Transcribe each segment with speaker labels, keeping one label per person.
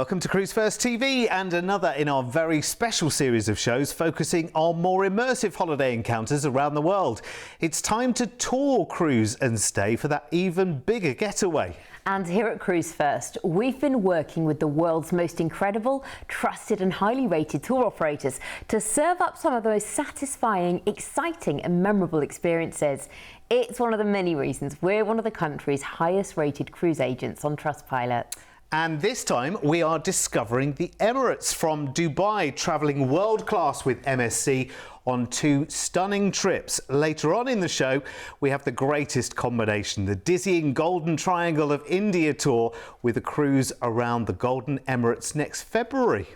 Speaker 1: Welcome to Cruise1st TV and another in our very special series of shows focusing on more immersive holiday encounters around the world. It's time to tour Cruise and Stay for that even bigger getaway.
Speaker 2: And here at Cruise1st, we've been working with the world's most incredible, trusted and highly rated tour operators to serve up some of the most satisfying, exciting and memorable experiences. It's one of the many reasons we're one of the country's highest rated cruise agents on Trustpilot.
Speaker 1: And this time we are discovering the Emirates from Dubai, travelling world class with MSC on two stunning trips. Later on in the show, we have the greatest combination, the dizzying Golden Triangle of India tour with a cruise around the Golden Emirates next February.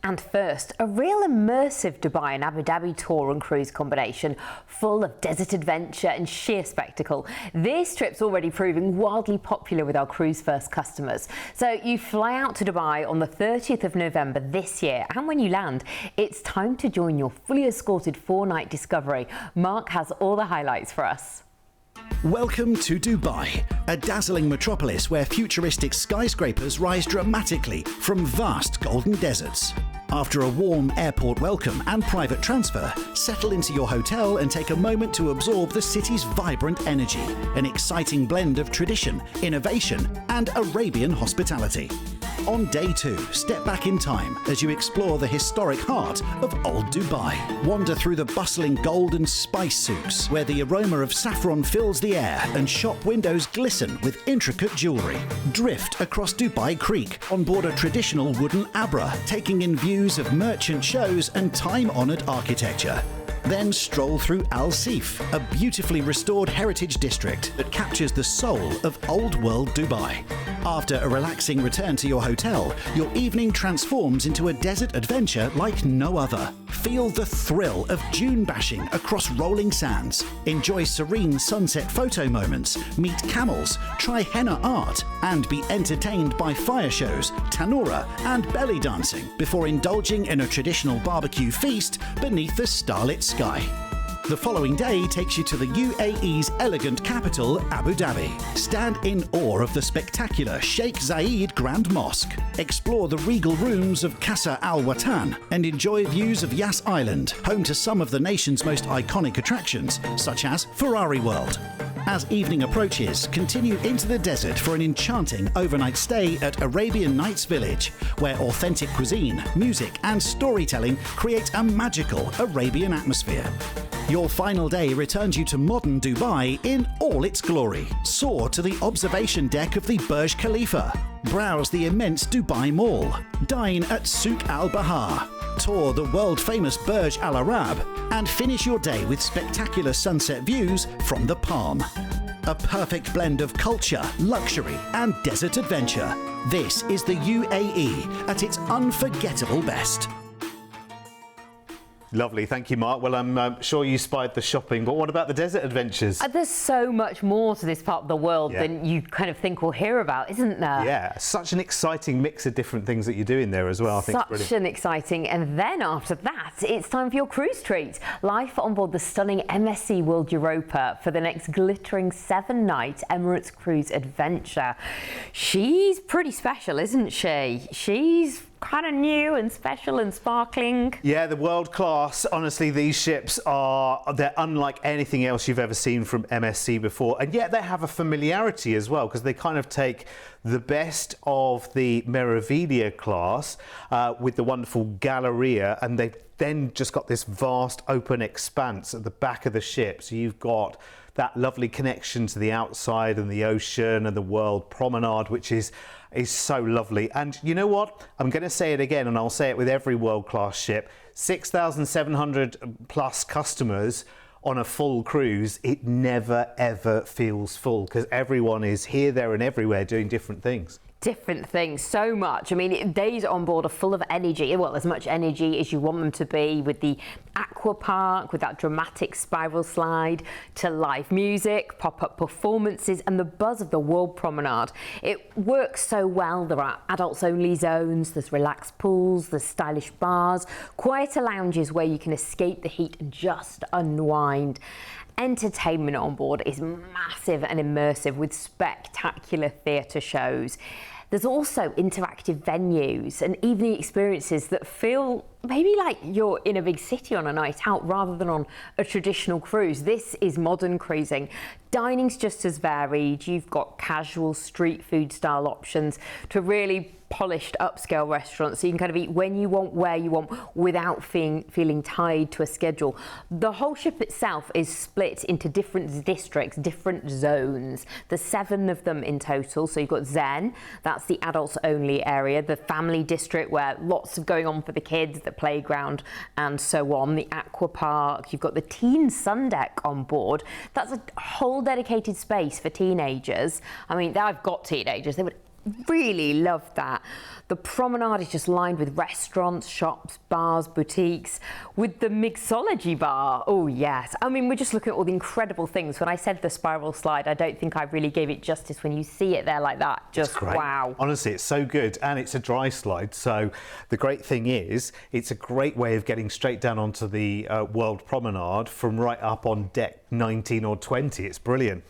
Speaker 2: And first, a real immersive Dubai and Abu Dhabi tour and cruise combination full of desert adventure and sheer spectacle. This trip's already proving wildly popular with our Cruise1st customers. So you fly out to Dubai on the 30th of November this year, and when you land, it's time to join your fully escorted 4-night discovery. Mark has all the highlights for us.
Speaker 3: Welcome to Dubai, a dazzling metropolis where futuristic skyscrapers rise dramatically from vast golden deserts. After a warm airport welcome and private transfer, settle into your hotel and take a moment to absorb the city's vibrant energy, an exciting blend of tradition, innovation and Arabian hospitality. On day 2, step back in time as you explore the historic heart of Old Dubai. Wander through the bustling gold and spice souks, where the aroma of saffron fills the air and shop windows glisten with intricate jewellery. Drift across Dubai Creek on board a traditional wooden abra, taking in views of merchant shows and time-honoured architecture. Then stroll through Al Seef, a beautifully restored heritage district that captures the soul of old world Dubai. After a relaxing return to your hotel, your evening transforms into a desert adventure like no other. Feel the thrill of dune bashing across rolling sands. Enjoy serene sunset photo moments, meet camels, try henna art, and be entertained by fire shows, tanura, and belly dancing before indulging in a traditional barbecue feast beneath the starlit sky. The following day takes you to the UAE's elegant capital, Abu Dhabi. Stand in awe of the spectacular Sheikh Zayed Grand Mosque. Explore the regal rooms of Qasr Al Watan and enjoy views of Yas Island, home to some of the nation's most iconic attractions, such as Ferrari World. As evening approaches, continue into the desert for an enchanting overnight stay at Arabian Nights Village, where authentic cuisine, music and storytelling create a magical Arabian atmosphere. Your final day returns you to modern Dubai in all its glory. Soar to the observation deck of the Burj Khalifa. Browse the immense Dubai Mall. Dine at Souk Al Bahar. Tour the world-famous Burj Al Arab. And finish your day with spectacular sunset views from the Palm. A perfect blend of culture, luxury and desert adventure. This is the UAE at its unforgettable best.
Speaker 1: Lovely, thank you, Mark. Well, I'm sure you spied the shopping, but what about the desert adventures?
Speaker 2: There's so much more to this part of the world than you kind of think we'll hear about, isn't there?
Speaker 1: Yeah, such an exciting mix of different things that you're doing there as well. I think
Speaker 2: such an exciting, and then after that, it's time for your cruise treat. Life on board the stunning MSC World Europa for the next glittering 7-night Emirates cruise adventure. She's pretty special, isn't she? She's kind of new and special and sparkling.
Speaker 1: Yeah, the world class. Honestly, these ships they're unlike anything else you've ever seen from MSC before, and yet they have a familiarity as well, because they kind of take the best of the Meraviglia class with the wonderful Galleria, and they've then just got this vast open expanse at the back of the ship. So you've got that lovely connection to the outside and the ocean and the world promenade, which is so lovely. And you know what? I'm going to say it again, and I'll say it with every world-class ship. 6,700 plus customers on a full cruise, it never ever feels full, because everyone is here, there and everywhere doing different things.
Speaker 2: Different things, so much. I mean, days on board are full of energy, well, as much energy as you want them to be, with the aqua park, with that dramatic spiral slide, to live music, pop-up performances and the buzz of the world promenade. It works so well. There are adults only zones, there's relaxed pools, there's stylish bars, quieter lounges where you can escape the heat and just unwind. Entertainment on board is massive and immersive with spectacular theatre shows. There's also interactive venues and evening experiences that feel maybe like you're in a big city on a night out rather than on a traditional cruise. This is modern cruising. Dining's just as varied. You've got casual street food style options to really polished upscale restaurants, so you can kind of eat when you want, where you want, without feeling tied to a schedule. The whole ship itself is split into different districts, different zones. There's 7 of them in total. So you've got Zen, that's the adults only area, the family district where lots of going on for the kids, the playground and so on, the aqua park. You've got the teen sun deck on board. That's a whole dedicated space for teenagers. I mean, I've got teenagers, they would really love that. The promenade is just lined with restaurants, shops, bars, boutiques, with the mixology bar. Oh yes, I mean, we're just looking at all the incredible things. When I said the spiral slide, I don't think I really gave it justice. When you see it there like that, just wow.
Speaker 1: Honestly, it's so good, and it's a dry slide, so the great thing is it's a great way of getting straight down onto the World Promenade from right up on deck 19 or 20. It's brilliant.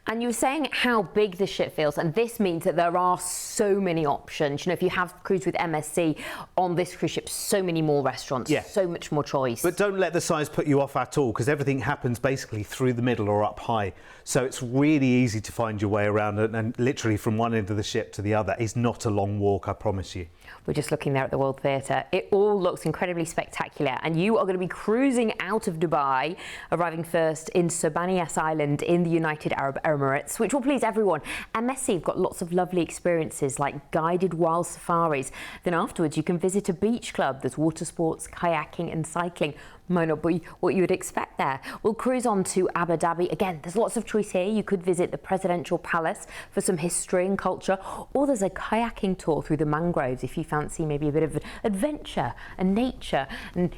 Speaker 2: And you were saying how big the ship feels, and this means that there are so many options. You know, if you have cruised with MSC on this cruise ship, so many more restaurants, so much more choice.
Speaker 1: But don't let the size put you off at all, because everything happens basically through the middle or up high. So it's really easy to find your way around, and literally from one end of the ship to the other is not a long walk, I promise you.
Speaker 2: We're just looking there at the World Theatre. It all looks incredibly spectacular, and you are going to be cruising out of Dubai, arriving first in Sobanias Island in the United Arab Emirates, which will please everyone. MSC have got lots of lovely experiences like guided wild safaris. Then afterwards you can visit a beach club. There's water sports, kayaking and cycling. Might not be what you would expect there. We'll cruise on to Abu Dhabi. Again, there's lots of choice here. You could visit the Presidential Palace for some history and culture, or there's a kayaking tour through the mangroves if you fancy maybe a bit of adventure and nature and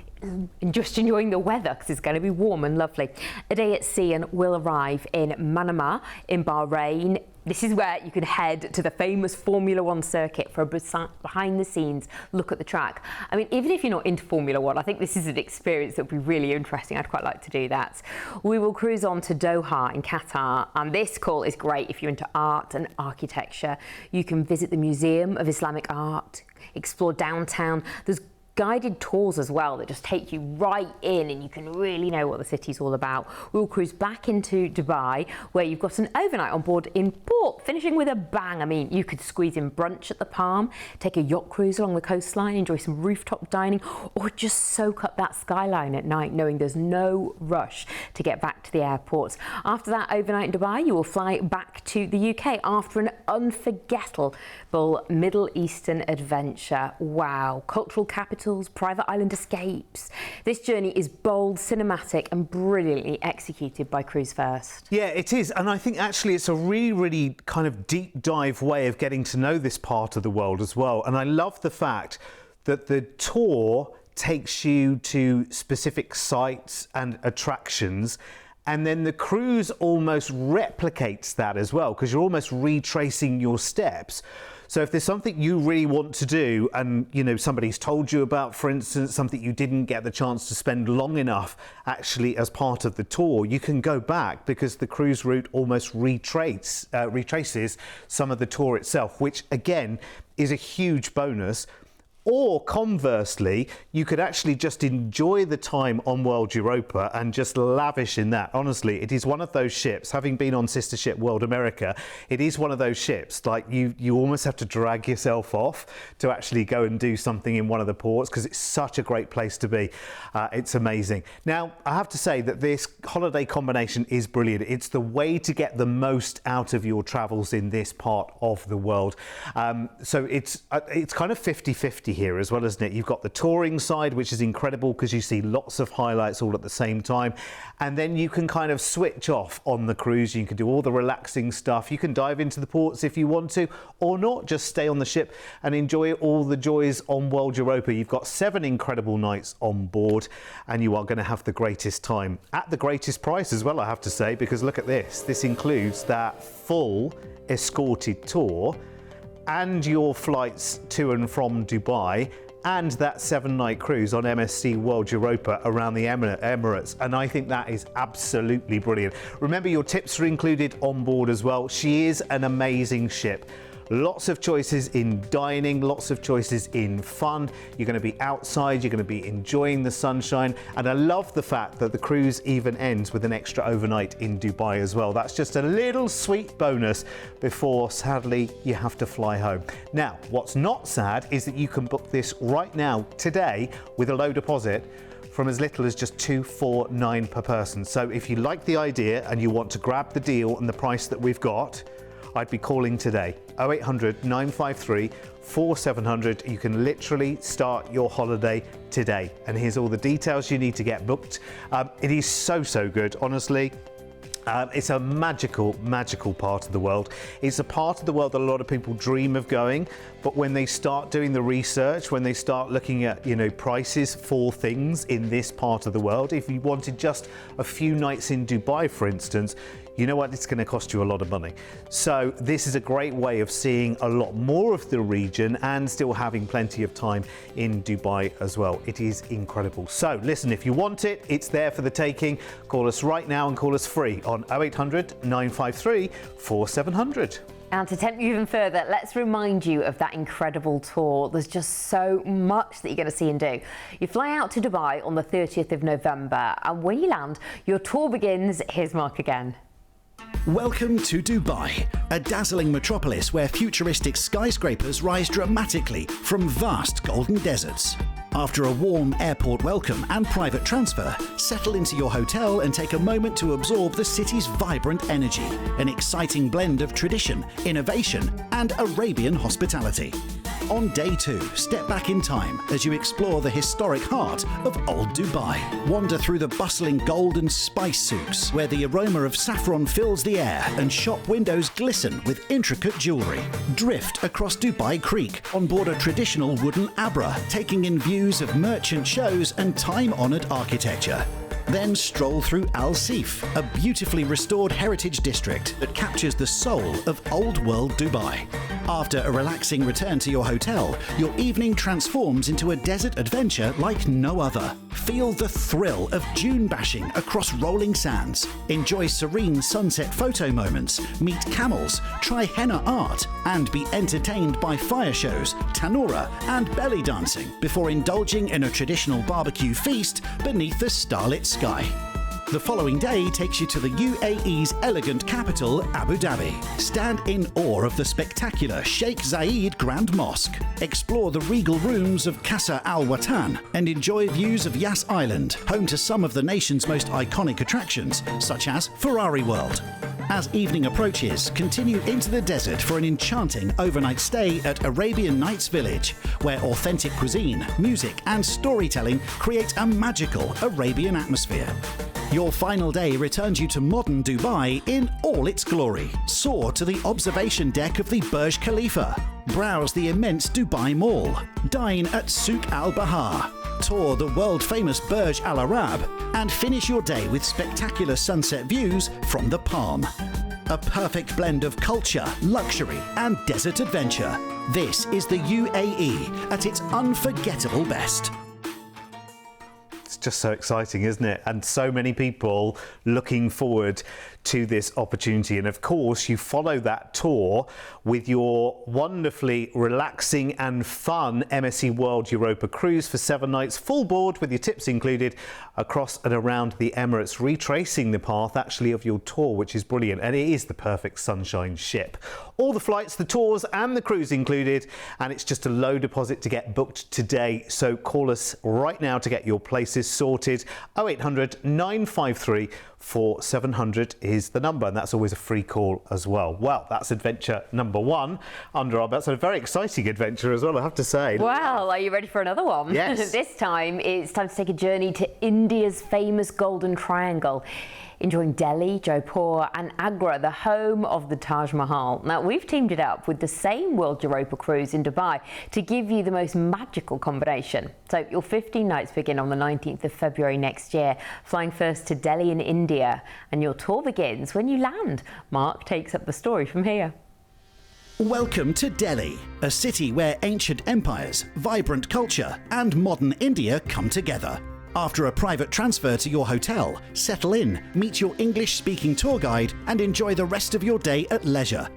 Speaker 2: just enjoying the weather, because it's going to be warm and lovely. A day at sea, and we'll arrive in Manama in Bahrain. This is where you can head to the famous Formula One circuit for a behind-the-scenes look at the track. I mean, even if you're not into Formula One, I think this is an experience that would be really interesting. I'd quite like to do that. We will cruise on to Doha in Qatar, and this call is great if you're into art and architecture. You can visit the Museum of Islamic Art, explore downtown. There's guided tours as well that just take you right in, and you can really know what the city's all about. We'll cruise back into Dubai, where you've got an overnight on board in port, finishing with a bang. I mean, you could squeeze in brunch at the Palm, take a yacht cruise along the coastline, enjoy some rooftop dining, or just soak up that skyline at night, knowing there's no rush to get back to the airport. After that overnight in Dubai, you will fly back to the UK after an unforgettable Middle Eastern adventure. Wow, cultural capital, private island escapes. This journey is bold, cinematic and brilliantly executed by Cruise1st.
Speaker 1: Yeah, it is, and I think actually it's a really kind of deep dive way of getting to know this part of the world as well. And I love the fact that the tour takes you to specific sites and attractions, and then the cruise almost replicates that as well, because you're almost retracing your steps. So if there's something you really want to do, and you know somebody's told you about, for instance, something you didn't get the chance to spend long enough actually as part of the tour, you can go back, because the cruise route almost retraces some of the tour itself, which again is a huge bonus. Or conversely, you could actually just enjoy the time on World Europa and just lavish in that. Honestly, it is one of those ships, having been on sister ship World America, it is one of those ships, like you almost have to drag yourself off to actually go and do something in one of the ports, because it's such a great place to be. It's amazing. Now, I have to say that this holiday combination is brilliant. It's the way to get the most out of your travels in this part of the world. So it's kind of 50-50 here as well, isn't it? You've got the touring side, which is incredible because you see lots of highlights all at the same time, and then you can kind of switch off on the cruise. You can do all the relaxing stuff. You can dive into the ports if you want to, or not, just stay on the ship and enjoy all the joys on World Europa. You've got 7 incredible nights on board, and you are going to have the greatest time at the greatest price as well, I have to say, because look at this. This includes that full escorted tour and your flights to and from Dubai, and that 7-night cruise on MSC World Europa around the Emirates. And I think that is absolutely brilliant. Remember, your tips are included on board as well. She is an amazing ship. Lots of choices in dining, lots of choices in fun. You're going to be outside, you're going to be enjoying the sunshine. And I love the fact that the cruise even ends with an extra overnight in Dubai as well. That's just a little sweet bonus before, sadly, you have to fly home. Now, what's not sad is that you can book this right now, today, with a low deposit from as little as just $249 per person. So if you like the idea and you want to grab the deal and the price that we've got, I'd be calling today, 0800 953 4700. You can literally start your holiday today. And here's all the details you need to get booked. It is so good, honestly. It's a magical part of the world. It's a part of the world that a lot of people dream of going, but when they start doing the research, when they start looking at, prices for things in this part of the world, if you wanted just a few nights in Dubai, for instance, you know what, it's going to cost you a lot of money. So this is a great way of seeing a lot more of the region and still having plenty of time in Dubai as well. It is incredible. So listen, if you want it, it's there for the taking. Call us right now and call us free on 0800 953 4700.
Speaker 2: And to tempt you even further, let's remind you of that incredible tour. There's just so much that you're going to see and do. You fly out to Dubai on the 30th of November, and when you land, your tour begins. Here's Mark again.
Speaker 3: Welcome to Dubai, a dazzling metropolis where futuristic skyscrapers rise dramatically from vast golden deserts. After a warm airport welcome and private transfer, settle into your hotel and take a moment to absorb the city's vibrant energy, an exciting blend of tradition, innovation, and Arabian hospitality. On day 2, step back in time as you explore the historic heart of Old Dubai. Wander through the bustling gold and spice souks, where the aroma of saffron fills the air and shop windows glisten with intricate jewellery. Drift across Dubai Creek on board a traditional wooden abra, taking in views of merchant shows and time-honoured architecture. Then stroll through Al Seef, a beautifully restored heritage district that captures the soul of old world Dubai. After a relaxing return to your hotel, your evening transforms into a desert adventure like no other. Feel the thrill of dune bashing across rolling sands. Enjoy serene sunset photo moments, meet camels, try henna art, and be entertained by fire shows, tanura, and belly dancing before indulging in a traditional barbecue feast beneath the starlit sky. The following day takes you to the UAE's elegant capital, Abu Dhabi. Stand in awe of the spectacular Sheikh Zayed Grand Mosque. Explore the regal rooms of Qasr Al Watan and enjoy views of Yas Island, home to some of the nation's most iconic attractions, such as Ferrari World. As evening approaches, continue into the desert for an enchanting overnight stay at Arabian Nights Village, where authentic cuisine, music, and storytelling create a magical Arabian atmosphere. Your final day returns you to modern Dubai in all its glory. Soar to the observation deck of the Burj Khalifa. Browse the immense Dubai Mall. Dine at Souk Al Bahar. Tour the world-famous Burj Al Arab. And finish your day with spectacular sunset views from the Palm. A perfect blend of culture, luxury, and desert adventure. This is the UAE at its unforgettable best.
Speaker 1: It's just so exciting, isn't it? And so many people looking forward to this opportunity. And of course, you follow that tour with your wonderfully relaxing and fun MSC World Europa cruise for 7 nights, full board with your tips included, across and around the Emirates, retracing the path actually of your tour, which is brilliant. And it is the perfect sunshine ship. All the flights, the tours and the cruise included, and it's just a low deposit to get booked today. So call us right now to get your places sorted. 0800 953 4700 is the number, and that's always a free call as well. Well, that's adventure number 1 under our belt. So a very exciting adventure as well, I have to say.
Speaker 2: Well, are you ready for another one?
Speaker 1: Yes.
Speaker 2: This time it's time to take a journey to India's famous Golden Triangle, enjoying Delhi, Jaipur and Agra, the home of the Taj Mahal. Now, we've teamed it up with the same World Europa cruise in Dubai to give you the most magical combination. So your 15 nights begin on the 19th of February next year, flying first to Delhi in India, and your tour begins when you land. Mark takes up the story from here.
Speaker 3: Welcome to Delhi, a city where ancient empires, vibrant culture and modern India come together. After a private transfer to your hotel, settle in, meet your English-speaking tour guide and enjoy the rest of your day at leisure.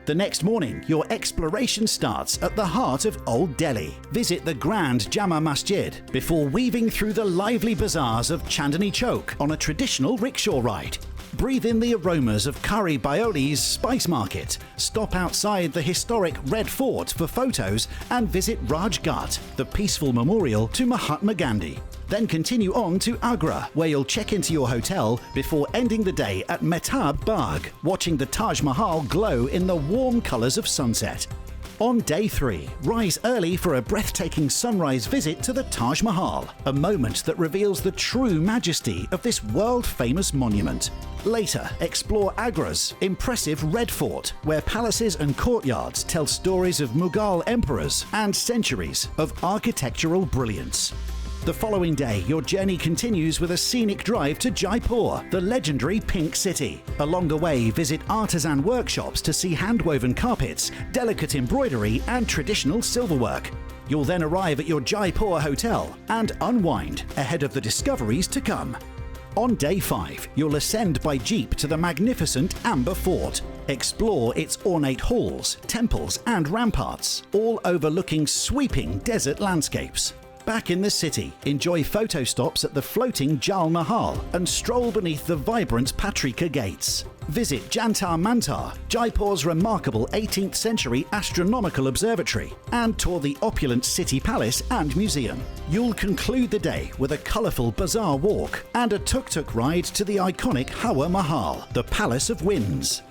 Speaker 3: The next morning, your exploration starts at the heart of Old Delhi. Visit the Grand Jama Masjid before weaving through the lively bazaars of Chandni Chowk on a traditional rickshaw ride. Breathe in the aromas of Kari Baioli's Spice Market. Stop outside the historic Red Fort for photos and visit Raj Ghat, the peaceful memorial to Mahatma Gandhi. Then continue on to Agra, where you'll check into your hotel before ending the day at Mehtab Bagh, watching the Taj Mahal glow in the warm colours of sunset. On day 3, rise early for a breathtaking sunrise visit to the Taj Mahal, a moment that reveals the true majesty of this world-famous monument. Later, explore Agra's impressive Red Fort, where palaces and courtyards tell stories of Mughal emperors and centuries of architectural brilliance. The following day, your journey continues with a scenic drive to Jaipur, the legendary Pink City. Along the way, visit artisan workshops to see hand-woven carpets, delicate embroidery and traditional silverwork. You'll then arrive at your Jaipur hotel and unwind ahead of the discoveries to come. On day 5, you'll ascend by jeep to the magnificent Amber Fort. Explore its ornate halls, temples and ramparts, all overlooking sweeping desert landscapes. Back in the city, enjoy photo stops at the floating Jal Mahal and stroll beneath the vibrant Patrika Gates. Visit Jantar Mantar, Jaipur's remarkable 18th century astronomical observatory, and tour the opulent city palace and museum. You'll conclude the day with a colourful bazaar walk and a tuk-tuk ride to the iconic Hawa Mahal, the Palace of Winds.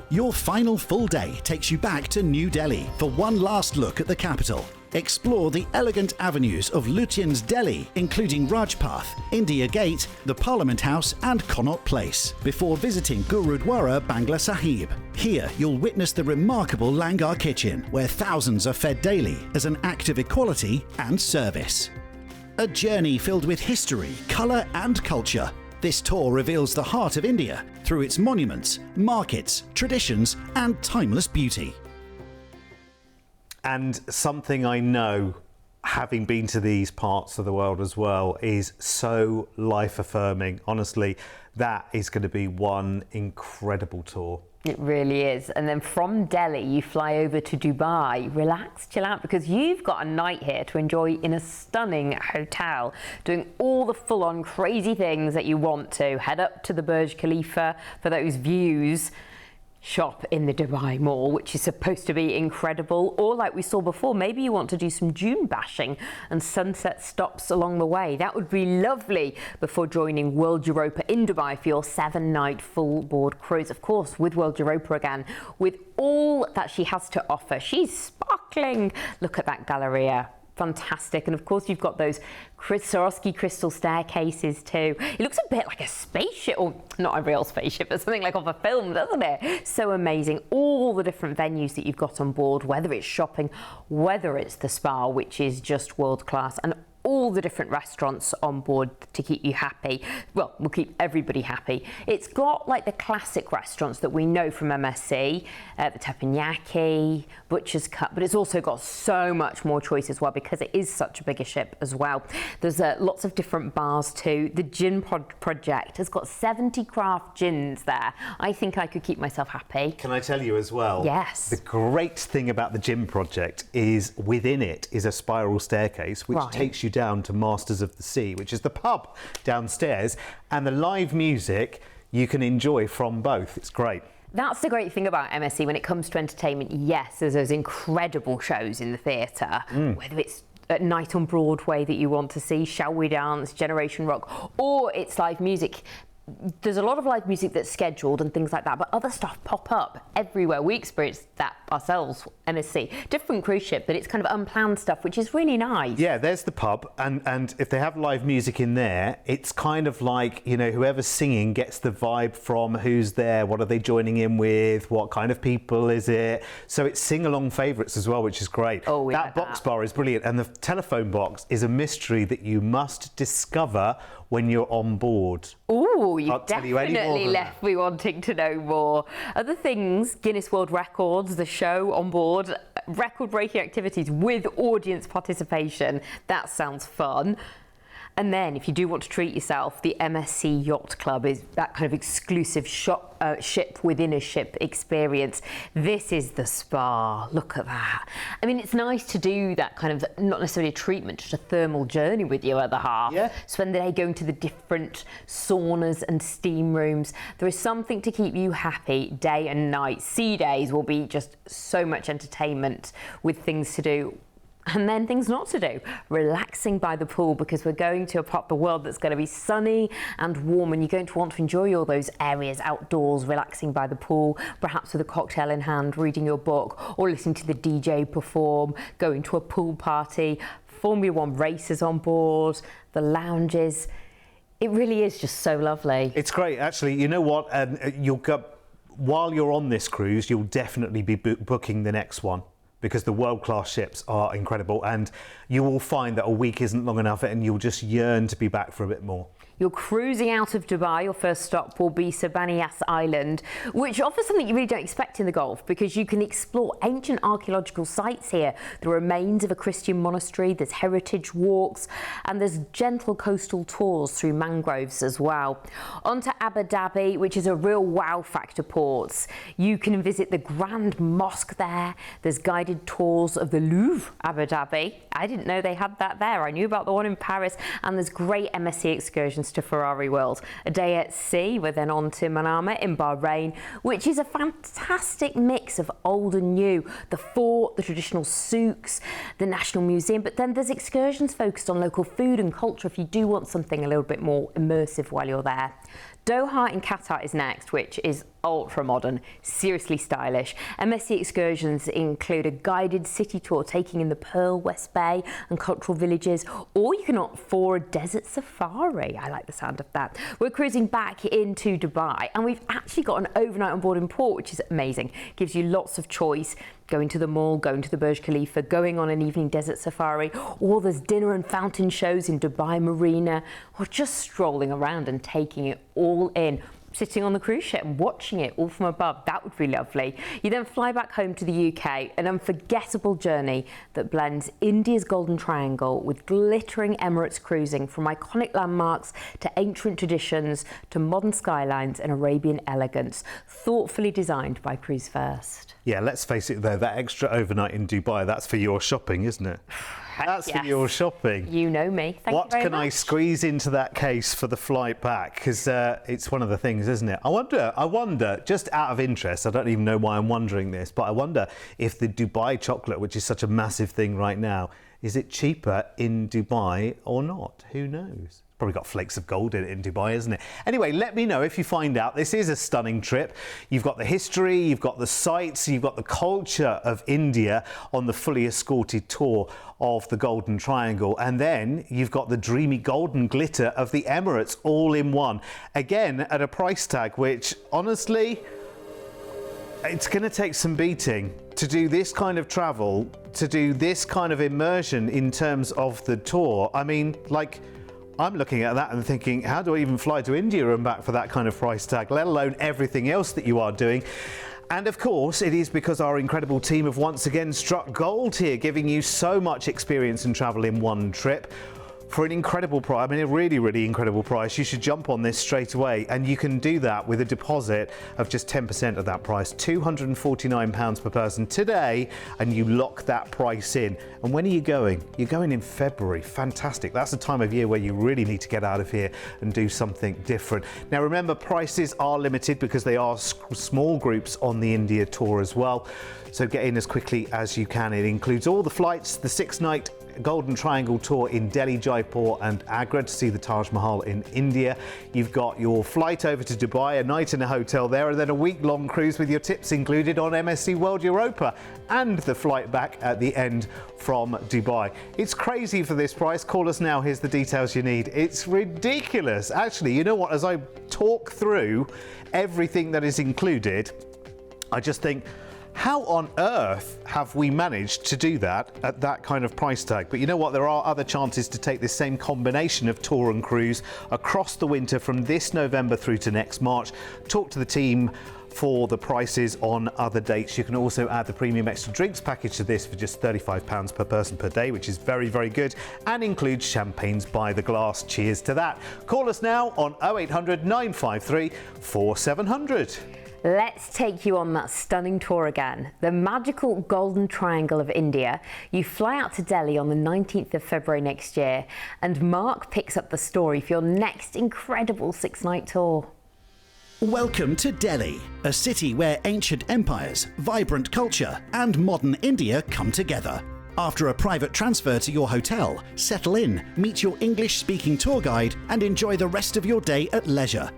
Speaker 3: Your final full day takes you back to New Delhi for one last look at the capital. Explore the elegant avenues of Lutyens Delhi, including Rajpath, India Gate, the Parliament House and Connaught Place, before visiting Gurudwara Bangla Sahib. Here, you'll witness the remarkable Langar Kitchen, where thousands are fed daily as an act of equality and service. A journey filled with history, colour and culture. This tour reveals the heart of India through its monuments, markets, traditions and timeless beauty.
Speaker 1: And something I know, having been to these parts of the world as well, is so life-affirming. Honestly, that is going to be one incredible tour.
Speaker 2: It really is. And then from Delhi, you fly over to Dubai. Relax, chill out, because you've got a night here to enjoy in a stunning hotel, doing all the full-on crazy things that you want to. Head up to the Burj Khalifa for those views. Shop in the Dubai Mall, which is supposed to be incredible, or like we saw before, maybe you want to do some dune bashing and sunset stops along the way. That would be lovely before joining World Europa in Dubai for your 7-night full board cruise. Of course, with World Europa again, with all that she has to offer. She's sparkling. Look at that Galleria. Fantastic. And of course you've got those Swarovski crystal staircases too. It looks a bit like a spaceship, or not a real spaceship, but something like off a film, doesn't it? So amazing. All the different venues that you've got on board, whether it's shopping, whether it's the spa, which is just world class, and all the different restaurants on board to keep you happy. Well, we'll keep everybody happy. It's got like the classic restaurants that we know from MSC, the teppanyaki, Butcher's Cut, but it's also got so much more choice as well because it is such a bigger ship as well. There's lots of different bars too. The gin project has got 70 craft gins there. I think I could keep myself happy.
Speaker 1: Can I tell you as well?
Speaker 2: Yes.
Speaker 1: The great thing about the gin project is within it is a spiral staircase which takes you down to Masters of the Sea, which is the pub downstairs, and the live music you can enjoy from both. It's great.
Speaker 2: That's the great thing about MSC when it comes to entertainment. Yes, there's those incredible shows in the theatre, whether it's at night on Broadway that you want to see, Shall We Dance, Generation Rock, or it's live music. There's a lot of live music that's scheduled and things like that, but other stuff pop up everywhere. We experience that ourselves, MSC. Different cruise ship, but it's kind of unplanned stuff, which is really nice.
Speaker 1: Yeah, there's the pub, and if they have live music in there, it's kind of like, you know, whoever's singing gets the vibe from who's there, what are they joining in with, what kind of people is it. So it's sing-along favourites as well, which is great.
Speaker 2: Oh, we
Speaker 1: that box bar is brilliant, and the telephone box is a mystery that you must discover when you're on board.
Speaker 2: Ooh, you've definitely left me wanting to know more. Other things, Guinness World Records, the show on board, record-breaking activities with audience participation. That sounds fun. And then if you do want to treat yourself, the MSC Yacht Club is that kind of exclusive ship within a ship experience. This is the spa. Look at that. I mean, it's nice to do that kind of, not necessarily a treatment, just a thermal journey with your other half.
Speaker 1: Yeah.
Speaker 2: Spend the day going to the different saunas and steam rooms. There is something to keep you happy day and night. Sea days will be just so much entertainment with things to do. And then things not to do, relaxing by the pool, because we're going to a part of the world that's going to be sunny and warm, and you're going to want to enjoy all those areas outdoors, relaxing by the pool, perhaps with a cocktail in hand, reading your book, or listening to the DJ perform, going to a pool party, Formula One races on board, the lounges. It really is just so lovely.
Speaker 1: It's great, actually. You know what? You'll go, while you're on this cruise, you'll definitely be booking the next one, because the world-class ships are incredible, and you will find that a week isn't long enough and you'll just yearn to be back for a bit more.
Speaker 2: You're cruising out of Dubai. Your first stop will be Sabanias Island, which offers something you really don't expect in the Gulf, because you can explore ancient archaeological sites here, the remains of a Christian monastery, there's heritage walks, and there's gentle coastal tours through mangroves as well. On to Abu Dhabi, which is a real wow factor port. You can visit the Grand Mosque there. There's guided tours of the Louvre, Abu Dhabi. I didn't know they had that there. I knew about the one in Paris, and there's great MSC excursions to Ferrari World. A day at sea, we're then on to Manama in Bahrain, which is a fantastic mix of old and new. The fort, the traditional souks, the National Museum, but then there's excursions focused on local food and culture if you do want something a little bit more immersive while you're there. Doha in Qatar is next, which is ultra modern, seriously stylish. MSC excursions include a guided city tour taking in the Pearl, West Bay and cultural villages, or you can opt for a desert safari. I like the sound of that. We're cruising back into Dubai, and we've actually got an overnight on board in port, which is amazing. Gives you lots of choice. Going to the mall, going to the Burj Khalifa, going on an evening desert safari, or there's dinner and fountain shows in Dubai Marina, or just strolling around and taking it all in. Sitting on the cruise ship and watching it all from above, that would be lovely. You then fly back home to the UK, an unforgettable journey that blends India's Golden Triangle with glittering Emirates cruising, from iconic landmarks to ancient traditions to modern skylines and Arabian elegance, thoughtfully designed by Cruise1st.
Speaker 1: Yeah, let's face it though, that extra overnight in Dubai, that's for your shopping, isn't it? That's
Speaker 2: yes.
Speaker 1: for your shopping.
Speaker 2: You know me. Thank
Speaker 1: what
Speaker 2: you very
Speaker 1: can
Speaker 2: much.
Speaker 1: I squeeze into that case for the flight back? Because it's one of the things, isn't it? I wonder, just out of interest, I don't even know why I'm wondering this, but I wonder if the Dubai chocolate, which is such a massive thing right now, is it cheaper in Dubai or not? Who knows? Probably got flakes of gold in it in Dubai, isn't it? Anyway, let me know if you find out. This is a stunning trip. You've got the history, you've got the sights, you've got the culture of India on the fully escorted tour of the Golden Triangle, and then you've got the dreamy golden glitter of the Emirates all in one. Again, at a price tag which, honestly, it's going to take some beating to do this kind of travel, to do this kind of immersion in terms of the tour. I mean, like, I'm looking at that and thinking, how do I even fly to India and back for that kind of price tag, let alone everything else that you are doing? And of course, it is because our incredible team have once again struck gold here, giving you so much experience and travel in one trip. For an incredible price, I mean a really, really incredible price, you should jump on this straight away, and you can do that with a deposit of just 10% of that price, £249 per person today, and you lock that price in. And when are you going? You're going in February. Fantastic. That's the time of year where you really need to get out of here and do something different. Now remember, prices are limited because they are small groups on the India tour as well. So get in as quickly as you can. It includes all the flights, the 6-night Golden Triangle tour in Delhi, Jaipur and Agra to see the Taj Mahal in India. You've got your flight over to Dubai, a night in a hotel there, and then a week-long cruise with your tips included on MSC World Europa, and the flight back at the end from Dubai. It's crazy for this price. Call us now. Here's the details you need. It's ridiculous. Actually, you know what? As I talk through everything that is included, I just think, how on earth have we managed to do that at that kind of price tag? But you know what? There are other chances to take this same combination of tour and cruise across the winter from this November through to next March. Talk to the team for the prices on other dates. You can also add the premium extra drinks package to this for just £35 per person per day, which is very, very good, and includes champagnes by the glass. Cheers to that. Call us now on 0800 953 4700.
Speaker 2: Let's take you on that stunning tour again. The magical Golden Triangle of India. You fly out to Delhi on the 19th of February next year, and Mark picks up the story for your next incredible 6-night tour.
Speaker 3: Welcome to Delhi, a city where ancient empires, vibrant culture and modern India come together. After a private transfer to your hotel, settle in, meet your English-speaking tour guide and enjoy the rest of your day at leisure.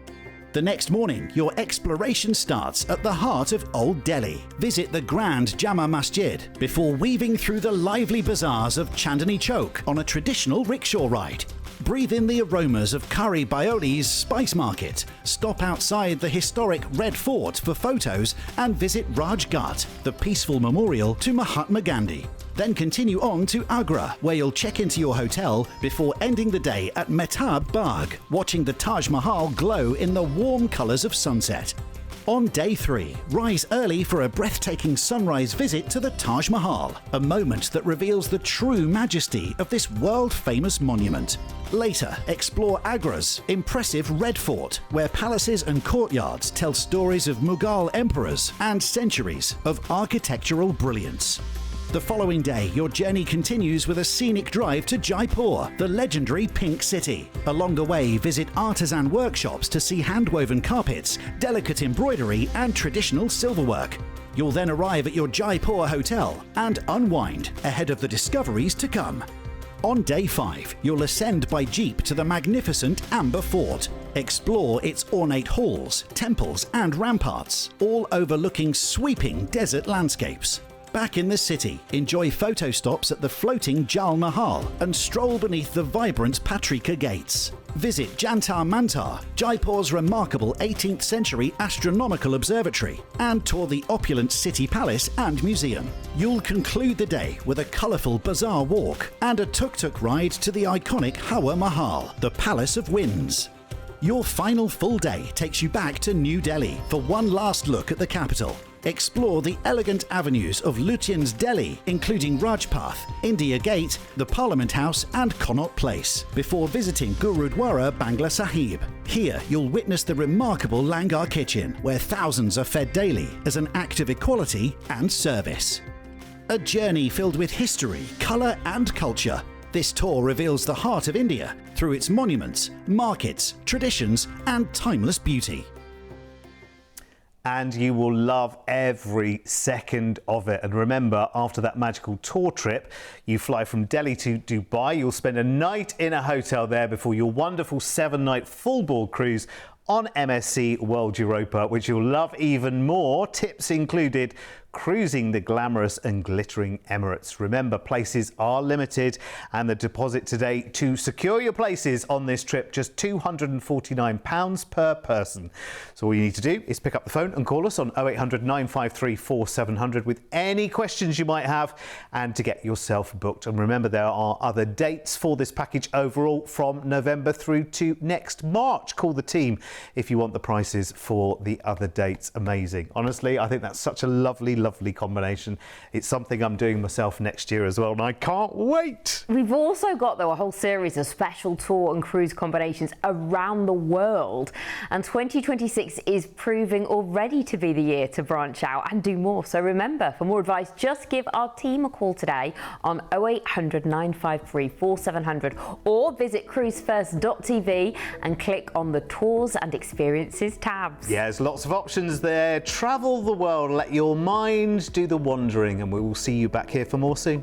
Speaker 3: The next morning, your exploration starts at the heart of Old Delhi. Visit the grand Jama Masjid before weaving through the lively bazaars of Chandni Chowk on a traditional rickshaw ride. Breathe in the aromas of Curry Baioli's Spice Market. Stop outside the historic Red Fort for photos and visit Raj Ghat, the peaceful memorial to Mahatma Gandhi. Then continue on to Agra, where you'll check into your hotel before ending the day at Mehtab Bagh, watching the Taj Mahal glow in the warm colours of sunset. On day 3, rise early for a breathtaking sunrise visit to the Taj Mahal, a moment that reveals the true majesty of this world-famous monument. Later, explore Agra's impressive Red Fort, where palaces and courtyards tell stories of Mughal emperors and centuries of architectural brilliance. The following day, your journey continues with a scenic drive to Jaipur, the legendary Pink City. Along the way, visit artisan workshops to see hand-woven carpets, delicate embroidery and traditional silverwork. You'll then arrive at your Jaipur hotel and unwind ahead of the discoveries to come. On day 5, you'll ascend by jeep to the magnificent Amber Fort. Explore its ornate halls, temples and ramparts, all overlooking sweeping desert landscapes. Back in the city, enjoy photo stops at the floating Jal Mahal and stroll beneath the vibrant Patrika Gates. Visit Jantar Mantar, Jaipur's remarkable 18th century astronomical observatory, and tour the opulent city palace and museum. You'll conclude the day with a colourful bazaar walk and a tuk-tuk ride to the iconic Hawa Mahal, the Palace of Winds. Your final full day takes you back to New Delhi for one last look at the capital. Explore the elegant avenues of Lutyens Delhi, including Rajpath, India Gate, the Parliament House and Connaught Place, before visiting Gurudwara Bangla Sahib. Here, you'll witness the remarkable Langar Kitchen, where thousands are fed daily as an act of equality and service. A journey filled with history, colour and culture. This tour reveals the heart of India through its monuments, markets, traditions and timeless beauty.
Speaker 1: And you will love every second of it. And remember, after that magical tour trip, you fly from Delhi to Dubai. You'll spend a night in a hotel there before your wonderful 7-night full-board cruise on MSC World Europa, which you'll love even more. Tips included: cruising the glamorous and glittering Emirates. Remember, places are limited, and the deposit today to secure your places on this trip, just £249 per person. So all you need to do is pick up the phone and call us on 0800 953 4700 with any questions you might have and to get yourself booked. And remember, there are other dates for this package overall from November through to next March. Call the team if you want the prices for the other dates. Amazing. Honestly, I think that's such a lovely combination. It's something I'm doing myself next year as well, and I can't wait.
Speaker 2: We've also got, though, a whole series of special tour and cruise combinations around the world, and 2026 is proving already to be the year to branch out and do more. So remember, for more advice, just give our team a call today on 0800 953 4700 or visit Cruise1st.tv and click on the Tours and Experiences tabs.
Speaker 1: Yeah, there's lots of options there. Travel the world, let your mind do the wandering, and we will see you back here for more soon.